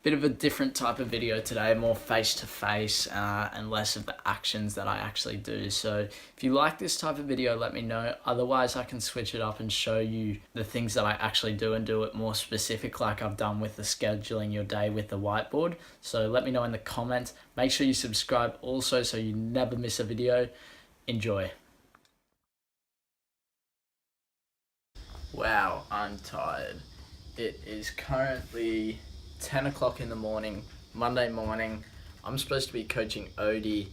Bit of a different type of video today, more face-to-face and less of the actions that I actually do. So if you like this type of video, let me know. Otherwise, I can switch it up and show you the things that I actually do and do it more specific like I've done with the scheduling your day with the whiteboard. So let me know in the comments. Make sure you subscribe also so you never miss a video. Enjoy. Wow, I'm tired. It is currently 10 o'clock in the morning, Monday morning. I'm supposed to be coaching Odie.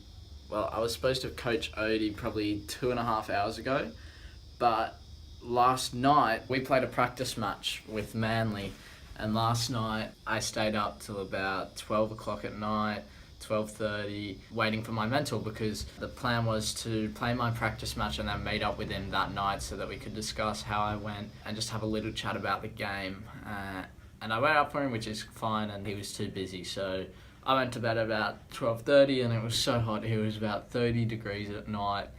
Well, I was supposed to coach Odie probably 2.5 hours ago, but last night we played a practice match with Manly, and last night I stayed up till about 12 o'clock at night, 12:30, waiting for my mentor, because the plan was to play my practice match and then meet up with him that night so that we could discuss how I went and just have a little chat about the game. And I went up for him, which is fine, and he was too busy. So I went to bed about 12:30, and it was so hot. It was about 30 degrees at night,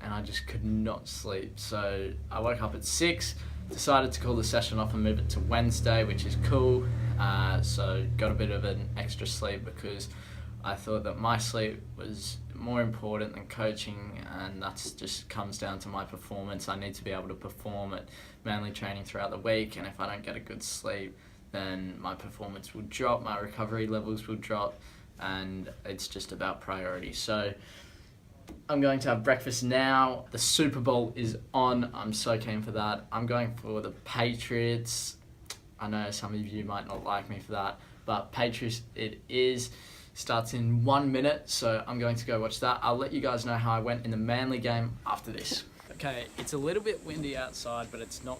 and I just could not sleep. So I woke up at 6, decided to call the session off and move it to Wednesday, which is cool. So got a bit of an extra sleep because I thought that my sleep was more important than coaching, and that's just comes down to my performance. I need to be able to perform at Manly training throughout the week, and if I don't get a good sleep, then my performance will drop, my recovery levels will drop, and it's just about priority. So I'm going to have breakfast now. The Super Bowl is on. I'm so keen for that. I'm going for the Patriots. I know some of you might not like me for that, but Patriots it is. Starts in 1 minute, so I'm going to go watch that. I'll let you guys know how I went in the Manly game after this. Okay, it's a little bit windy outside, but it's not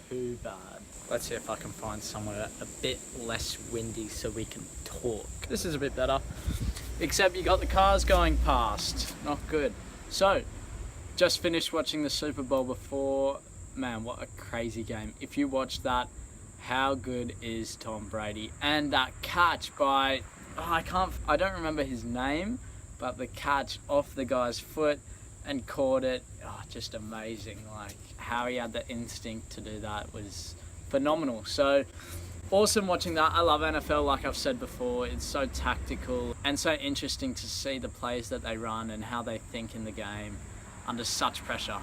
too bad. Let's see if I can find somewhere a bit less windy so we can talk. This is a bit better, except you got the cars going past. Not good. So, just finished watching the Super Bowl before. Man, what a crazy game. If you watched that, how good is Tom Brady? And that catch by, I don't remember his name, but the catch off the guy's foot and caught it. Just amazing. Like, how he had the instinct to do that was phenomenal. So awesome watching that. I love NFL, like I've said before. It's so tactical and so interesting to see the plays that they run and how they think in the game under such pressure.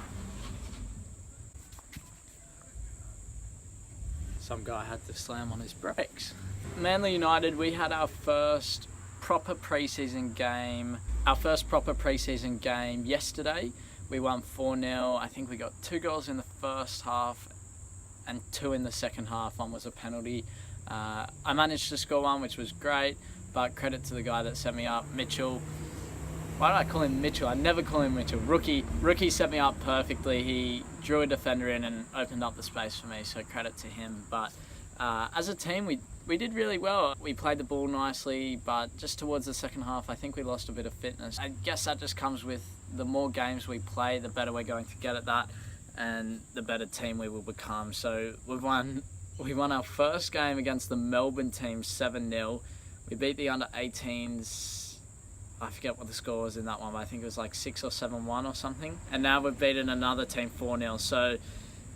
Some guy had to slam on his brakes. Manly United, we had our first proper preseason game. Yesterday. We won 4-0. I think we got 2 goals in the first half and 2 in the second half. 1 was a penalty. I managed to score 1, which was great, but credit to the guy that set me up, Mitchell. Why did I call him Mitchell? I never call him Mitchell. Rookie set me up perfectly. He drew a defender in and opened up the space for me, so credit to him. But as a team, we did really well. We played the ball nicely, but just towards the second half, I think we lost a bit of fitness. I guess that just comes with the more games we play, the better we're going to get at that, and the better team we will become. So we won our first game against the Melbourne team 7-0. We beat the under-18s. I forget what the score was in that one, but I think it was like 6 or 7-1 or something. And now we've beaten another team 4-0. So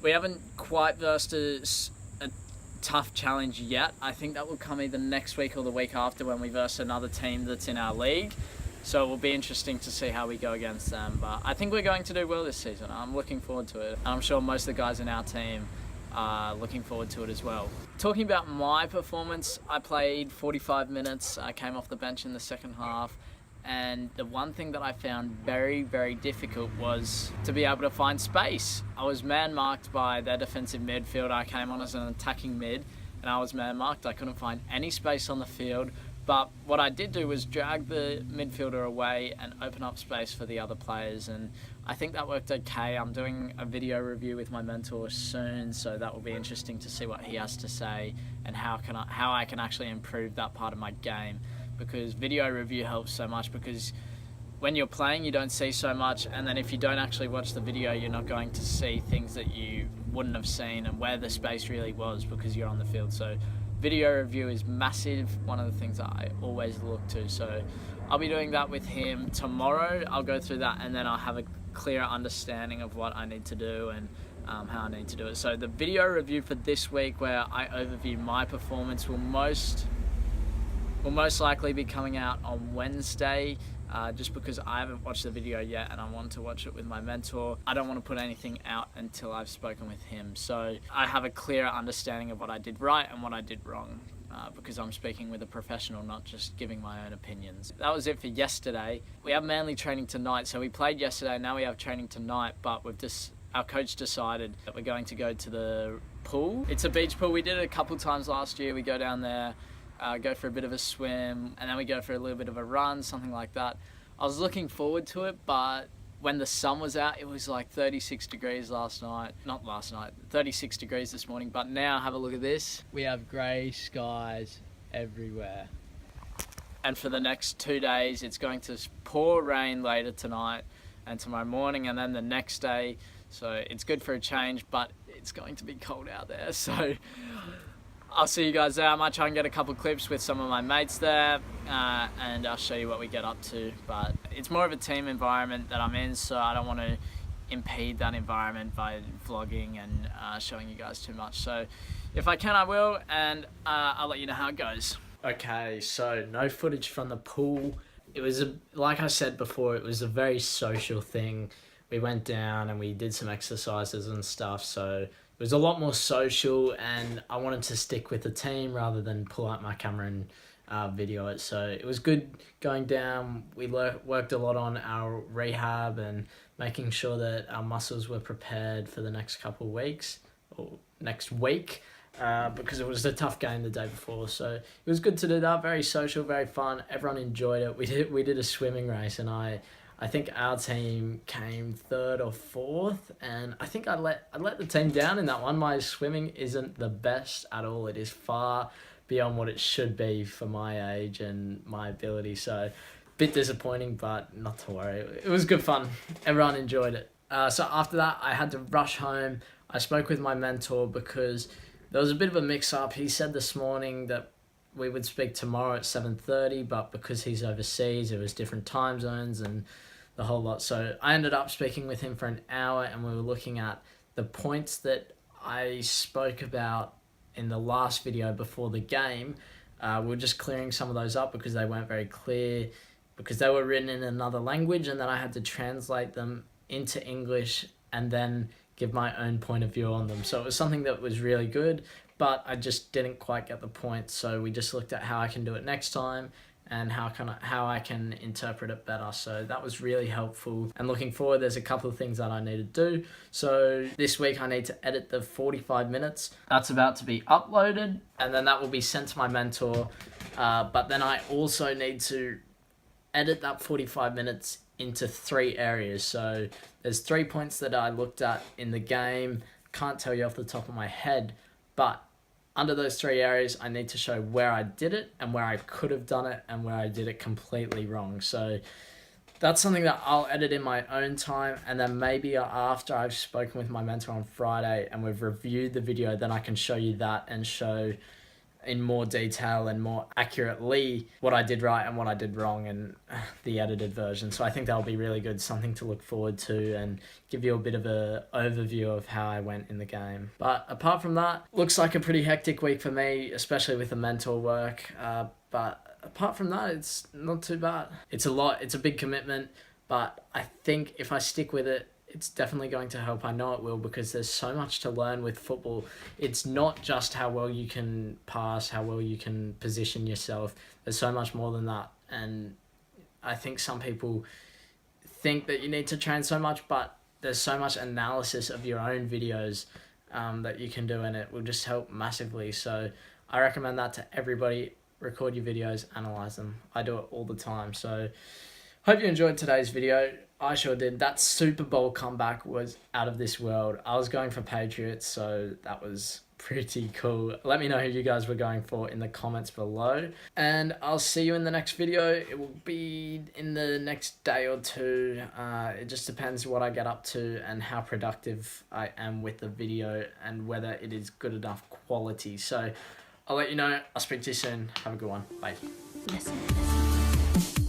we haven't quite versed a tough challenge yet. I think that will come either next week or the week after when we verse another team that's in our league. So it will be interesting to see how we go against them. But I think we're going to do well this season. I'm looking forward to it. And I'm sure most of the guys in our team are looking forward to it as well. Talking about my performance, I played 45 minutes. I came off the bench in the second half. And the one thing that I found very, very difficult was to be able to find space. I was man-marked by their defensive midfield. I came on as an attacking mid, and I was man-marked. I couldn't find any space on the field. But what I did do was drag the midfielder away and open up space for the other players. And I think that worked okay. I'm doing a video review with my mentor soon, so that will be interesting to see what he has to say and how I can actually improve that part of my game. Because video review helps so much, because when you're playing you don't see so much, and then if you don't actually watch the video you're not going to see things that you wouldn't have seen and where the space really was because you're on the field. So video review is massive, one of the things that I always look to. So I'll be doing that with him tomorrow. I'll go through that and then I'll have a clearer understanding of what I need to do and how I need to do it. So the video review for this week, where I overview my performance, will most will most likely be coming out on Wednesday. Just because I haven't watched the video yet and I want to watch it with my mentor. I don't want to put anything out until I've spoken with him. So I have a clearer understanding of what I did right and what I did wrong, because I'm speaking with a professional, not just giving my own opinions. That was it for yesterday. We have Manly training tonight. So we played yesterday, now we have training tonight, but our coach decided that we're going to go to the pool. It's a beach pool. We did it a couple times last year. We go down there, go for a bit of a swim, and then we go for a little bit of a run, something like that. I was looking forward to it, but when the sun was out, it was like 36 degrees last night. Not last night, 36 degrees this morning, but now have a look at this. We have grey skies everywhere. And for the next 2 days, it's going to pour rain later tonight and tomorrow morning, and then the next day. So it's good for a change, but it's going to be cold out there. So I'll see you guys there. I might try and get a couple clips with some of my mates there, and I'll show you what we get up to. But it's more of a team environment that I'm in, so I don't want to impede that environment by vlogging and showing you guys too much. So if I can, I will, and I'll let you know how it goes. Okay, so no footage from the pool. It was, like I said before, it was a very social thing. We went down and we did some exercises and stuff, so it was a lot more social, and I wanted to stick with the team rather than pull out my camera and video it. So it was good going down. We worked a lot on our rehab and making sure that our muscles were prepared for the next couple of weeks, or next week, because it was a tough game the day before. So it was good to do that. Very social, very fun. Everyone enjoyed it. We did a swimming race, and I think our team came 3rd or 4th, and I think I let the team down in that one. My swimming isn't the best at all. It is far beyond what it should be for my age and my ability. So a bit disappointing, but not to worry. It was good fun. Everyone enjoyed it. So after that, I had to rush home. I spoke with my mentor because there was a bit of a mix-up. He said this morning that we would speak tomorrow at 7:30, but because he's overseas, it was different time zones and the whole lot. So I ended up speaking with him for an hour, and we were looking at the points that I spoke about in the last video before the game. We were just clearing some of those up because they weren't very clear, because they were written in another language, and then I had to translate them into English and then give my own point of view on them. So it was something that was really good, but I just didn't quite get the point. So we just looked at how I can do it next time and how I can interpret it better. So that was really helpful. And looking forward, there's a couple of things that I need to do. So this week I need to edit the 45 minutes. That's about to be uploaded, and then that will be sent to my mentor. But then I also need to edit that 45 minutes into 3 areas. So there's 3 points that I looked at in the game. Can't tell you off the top of my head, but under those 3 areas, I need to show where I did it and where I could have done it and where I did it completely wrong. So that's something that I'll edit in my own time, and then maybe after I've spoken with my mentor on Friday and we've reviewed the video, then I can show you that and show in more detail and more accurately what I did right and what I did wrong in the edited version. So I think that'll be really good, something to look forward to and give you a bit of an overview of how I went in the game. But apart from that, looks like a pretty hectic week for me, especially with the mentor work. But apart from that, it's not too bad. It's a lot, it's a big commitment, but I think if I stick with it, it's definitely going to help. I know it will, because there's so much to learn with football. It's not just how well you can pass, how well you can position yourself. There's so much more than that. And I think some people think that you need to train so much, but there's so much analysis of your own videos that you can do, and it will just help massively. So I recommend that to everybody. Record your videos, analyze them. I do it all the time. So hope you enjoyed today's video. I sure did. That Super Bowl comeback was out of this world. I was going for Patriots, so that was pretty cool. Let me know who you guys were going for in the comments below. And I'll see you in the next video. It will be in the next day or 2. It just depends what I get up to and how productive I am with the video and whether it is good enough quality. So I'll let you know. I'll speak to you soon. Have a good one. Bye. Listen.